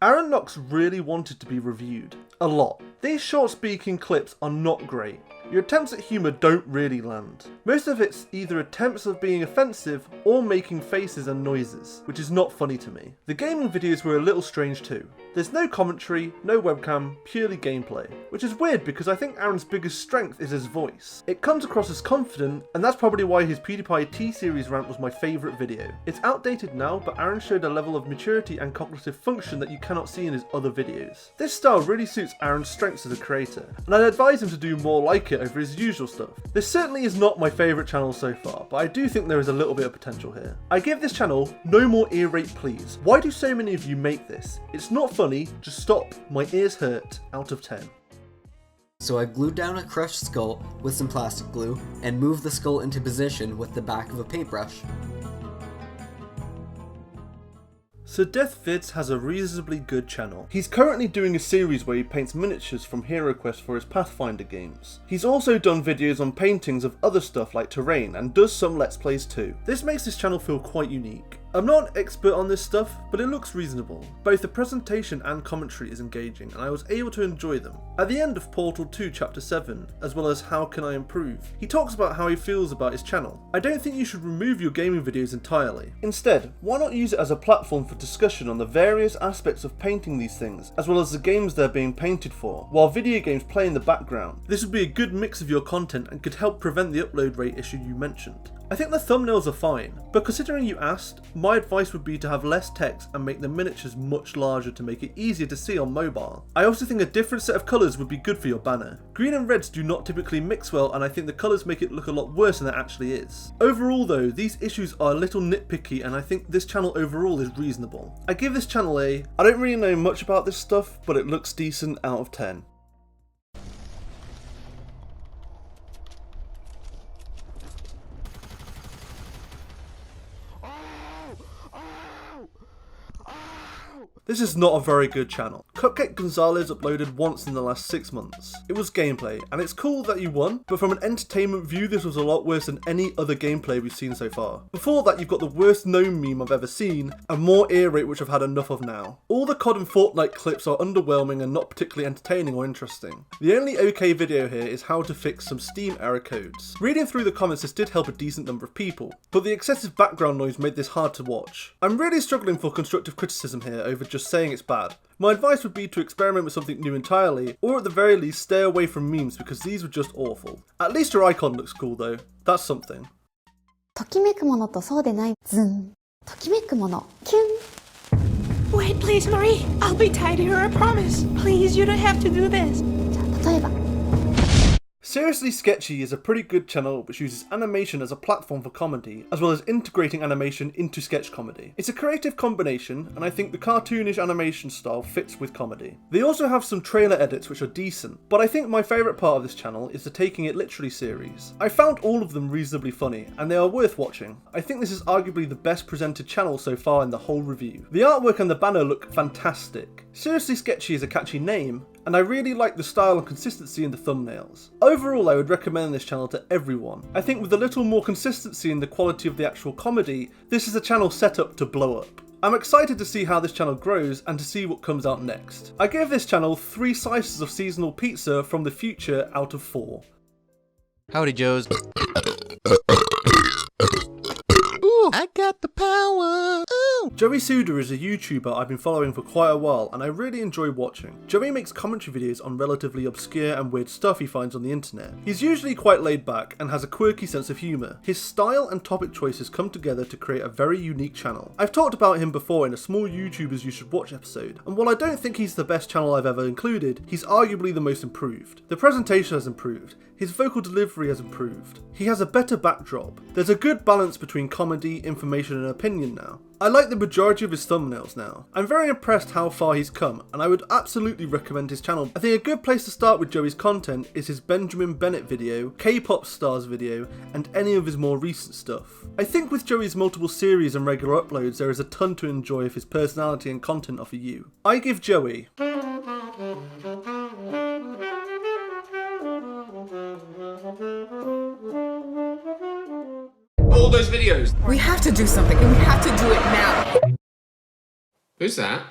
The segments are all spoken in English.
Aaron Knox really wanted to be reviewed. A lot. These short speaking clips are not great. Your attempts at humour don't really land. Most of it's either attempts of being offensive or making faces and noises, which is not funny to me. The gaming videos were a little strange too. There's no commentary, no webcam, purely gameplay, which is weird because I think Aaron's biggest strength is his voice. It comes across as confident, and that's probably why his PewDiePie T-Series rant was my favourite video. It's outdated now, but Aaron showed a level of maturity and cognitive function that you cannot see in his other videos. This style really suits Aaron's strengths as a creator, and I'd advise him to do more like it over his usual stuff. This certainly is not my favourite channel so far, but I do think there is a little bit of potential here. I give this channel no more ear rape please. Why do so many of you make this? It's not funny, just stop, my ears hurt, out of 10. So I glued down a crushed skull with some plastic glue and moved the skull into position with the back of a paintbrush. So Death Vids has a reasonably good channel. He's currently doing a series where he paints miniatures from Hero Quest for his Pathfinder games. He's also done videos on paintings of other stuff like terrain and does some Let's Plays too. This makes this channel feel quite unique. I'm not an expert on this stuff, but it looks reasonable. Both the presentation and commentary is engaging, and I was able to enjoy them. At the end of Portal 2 Chapter 7, as well as How Can I Improve, he talks about how he feels about his channel. I don't think you should remove your gaming videos entirely. Instead, why not use it as a platform for discussion on the various aspects of painting these things, as well as the games they're being painted for, while video games play in the background. This would be a good mix of your content and could help prevent the upload rate issue you mentioned. I think the thumbnails are fine, but considering you asked, my advice would be to have less text and make the miniatures much larger to make it easier to see on mobile. I also think a different set of colours would be good for your banner. Green and reds do not typically mix well, and I think the colours make it look a lot worse than it actually is. Overall though, these issues are a little nitpicky, and I think this channel overall is reasonable. I give this channel I don't really know much about this stuff, but it looks decent out of 10. This is not a very good channel. Cupcake Gonzalez uploaded once in the last 6 months. It was gameplay, and it's cool that you won, but from an entertainment view this was a lot worse than any other gameplay we've seen so far. Before that you've got the worst gnome meme I've ever seen, and more ear rape which I've had enough of now. All the COD and Fortnite clips are underwhelming and not particularly entertaining or interesting. The only okay video here is how to fix some Steam error codes. Reading through the comments this did help a decent number of people, but the excessive background noise made this hard to watch. I'm really struggling for constructive criticism here over just saying it's bad. My advice would be to experiment with something new entirely, or at the very least stay away from memes because these were just awful. At least her icon looks cool though, that's something. ときめくものとそうでないズンときめくものキュン Wait, please, Marie. I'll be tidier, I promise. Please, you don't have to do this. じゃあ例えば Seriously Sketchy is a pretty good channel which uses animation as a platform for comedy, as well as integrating animation into sketch comedy. It's a creative combination, and I think the cartoonish animation style fits with comedy. They also have some trailer edits which are decent, but I think my favourite part of this channel is the Taking It Literally series. I found all of them reasonably funny, and they are worth watching. I think this is arguably the best presented channel so far in the whole review. The artwork and the banner look fantastic. Seriously Sketchy is a catchy name, and I really like the style and consistency in the thumbnails. Overall, I would recommend this channel to everyone. I think with a little more consistency in the quality of the actual comedy, this is a channel set up to blow up. I'm excited to see how this channel grows and to see what comes out next. I give this channel 3 slices of seasonal pizza from the future out of 4. Howdy, Joes. I got the power. Ooh. Joey Soudah is a YouTuber I've been following for quite a while, and I really enjoy watching. Joey makes commentary videos on relatively obscure and weird stuff he finds on the internet. He's usually quite laid back and has a quirky sense of humour. His style and topic choices come together to create a very unique channel. I've talked about him before in a small YouTubers you should watch episode, and while I don't think he's the best channel I've ever included, he's arguably the most improved. The presentation has improved. His vocal delivery has improved. He has a better backdrop. There's a good balance between comedy, information and opinion now. I like the majority of his thumbnails now. I'm very impressed how far he's come, and I would absolutely recommend his channel. I think a good place to start with Joey's content is his Benjamin Bennett video, K-pop stars video, and any of his more recent stuff. I think with Joey's multiple series and regular uploads there is a ton to enjoy if his personality and content offer you. I give Joey all those videos. We have to do something, and we have to do it now. Who's that?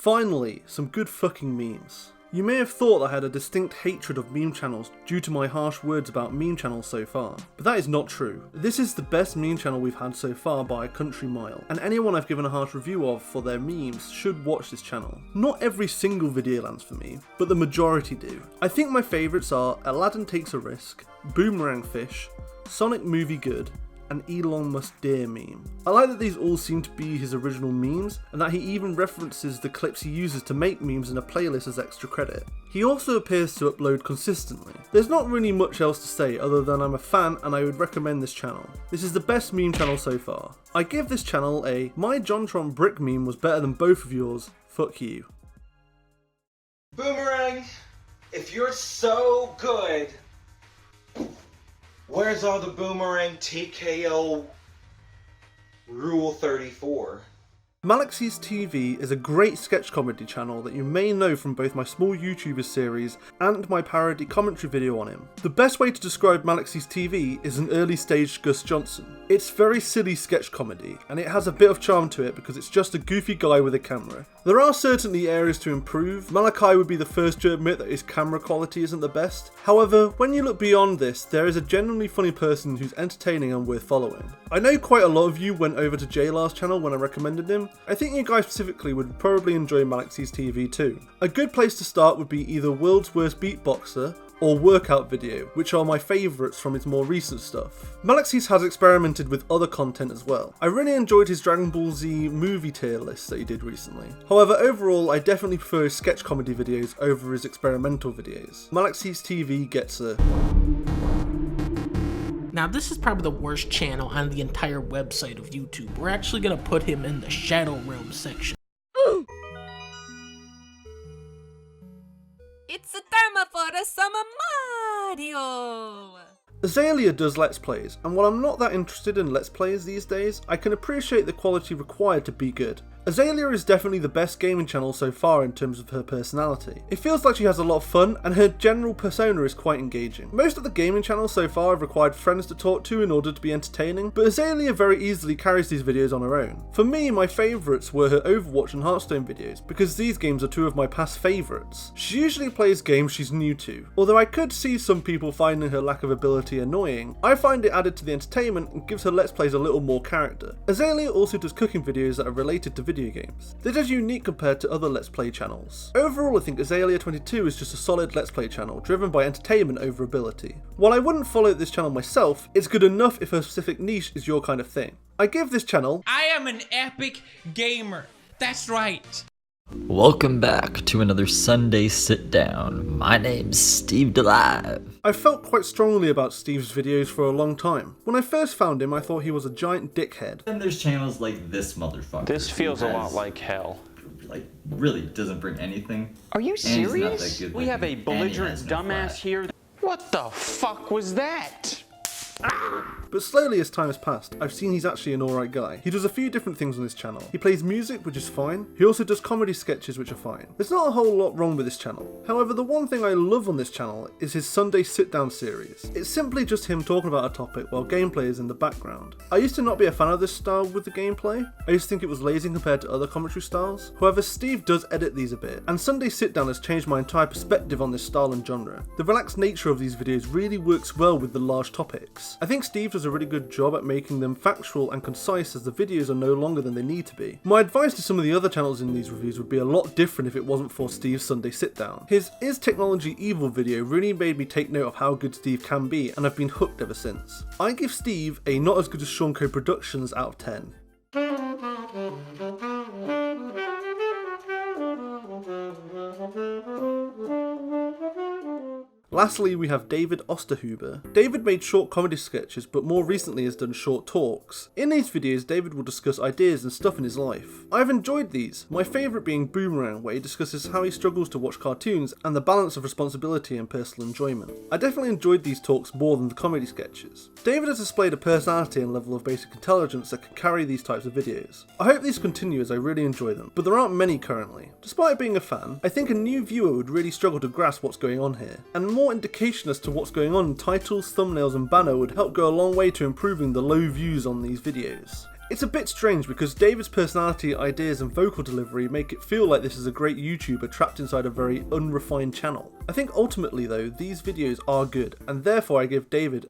Finally, some good fucking memes. You may have thought I had a distinct hatred of meme channels due to my harsh words about meme channels so far, but that is not true. This is the best meme channel we've had so far by a country mile, and anyone I've given a harsh review of for their memes should watch this channel. Not every single video lands for me, but the majority do. I think my favourites are Aladdin Takes a Risk, Boomerang Fish, Sonic Movie Good, and Elon Musk Deer meme. I like that these all seem to be his original memes, and that he even references the clips he uses to make memes in a playlist as extra credit. He also appears to upload consistently. There's not really much else to say other than I'm a fan and I would recommend this channel. This is the best meme channel so far. I give this channel a "My JonTron Brick meme was better than both of yours, fuck you." Boomerang, if you're so good, where's all the BoomerangTKO Rule 34? MalaxiesTV is a great sketch comedy channel that you may know from both my small YouTuber series and my parody commentary video on him. The best way to describe MalaxiesTV is an early stage Gus Johnson. It's very silly sketch comedy, and it has a bit of charm to it because it's just a goofy guy with a camera. There are certainly areas to improve. Malachi would be the first to admit that his camera quality isn't the best. However, when you look beyond this, there is a genuinely funny person who's entertaining and worth following. I know quite a lot of you went over to JLar's channel when I recommended him. I think you guys specifically would probably enjoy MalaxiesTV too. A good place to start would be either World's Worst Beatboxer or Workout Video, which are my favourites from his more recent stuff. Malaxies has experimented with other content as well. I really enjoyed his Dragon Ball Z movie tier list that he did recently. However, overall I definitely prefer his sketch comedy videos over his experimental videos. MalaxiesTV gets a... Now this is probably the worst channel on the entire website of YouTube. We're actually gonna put him in the Shadow Realm section. It's a time for the summer Mario! Azalea does Let's Plays, and while I'm not that interested in Let's Plays these days, I can appreciate the quality required to be good. Azalea is definitely the best gaming channel so far in terms of her personality. It feels like she has a lot of fun, and her general persona is quite engaging. Most of the gaming channels so far have required friends to talk to in order to be entertaining, but Azalea very easily carries these videos on her own. For me, my favourites were her Overwatch and Hearthstone videos, because these games are two of my past favourites. She usually plays games she's new to. Although I could see some people finding her lack of ability annoying, I find it added to the entertainment and gives her Let's Plays a little more character. Azalea also does cooking videos that are related to video games. This is unique compared to other Let's Play channels. Overall, I think Azalea22 is just a solid Let's Play channel driven by entertainment over ability. While I wouldn't follow this channel myself, it's good enough if her specific niche is your kind of thing. I give this channel... I am an epic gamer. That's right. Welcome back to another Sunday Sit Down. My name's Steve Delive. I felt quite strongly about Steve's videos for a long time. When I first found him, I thought he was a giant dickhead. And there's channels like this motherfucker. This feels a lot like hell. Like, really doesn't bring anything. Are you serious? We have a belligerent dumbass here. What the fuck was that? But slowly as time has passed, I've seen he's actually an alright guy. He does a few different things on his channel. He plays music, which is fine. He also does comedy sketches, which are fine. There's not a whole lot wrong with this channel. However, the one thing I love on this channel is his Sunday sit-down series. It's simply just him talking about a topic while gameplay is in the background. I used to not be a fan of this style with the gameplay. I used to think it was lazy compared to other commentary styles. However, Steve does edit these a bit, and Sunday sit-down has changed my entire perspective on this style and genre. The relaxed nature of these videos really works well with the large topics. I think Steve does a really good job at making them factual and concise, as the videos are no longer than they need to be. My advice to some of the other channels in these reviews would be a lot different if it wasn't for Steve's Sunday sit down. His Is Technology Evil video really made me take note of how good Steve can be, and I've been hooked ever since. I give Steve a not as good as Seanco Productions out of 10. Lastly, we have David Osterhuber. David made short comedy sketches, but more recently has done short talks. In these videos, David will discuss ideas and stuff in his life. I've enjoyed these, my favourite being Boomerang, where he discusses how he struggles to watch cartoons and the balance of responsibility and personal enjoyment. I definitely enjoyed these talks more than the comedy sketches. David has displayed a personality and level of basic intelligence that can carry these types of videos. I hope these continue as I really enjoy them, but there aren't many currently. Despite being a fan, I think a new viewer would really struggle to grasp what's going on here, and more indication as to what's going on in titles, thumbnails and banner would help go a long way to improving the low views on these videos. It's a bit strange because David's personality, ideas and vocal delivery make it feel like this is a great YouTuber trapped inside a very unrefined channel. I think ultimately though, these videos are good, and therefore I give David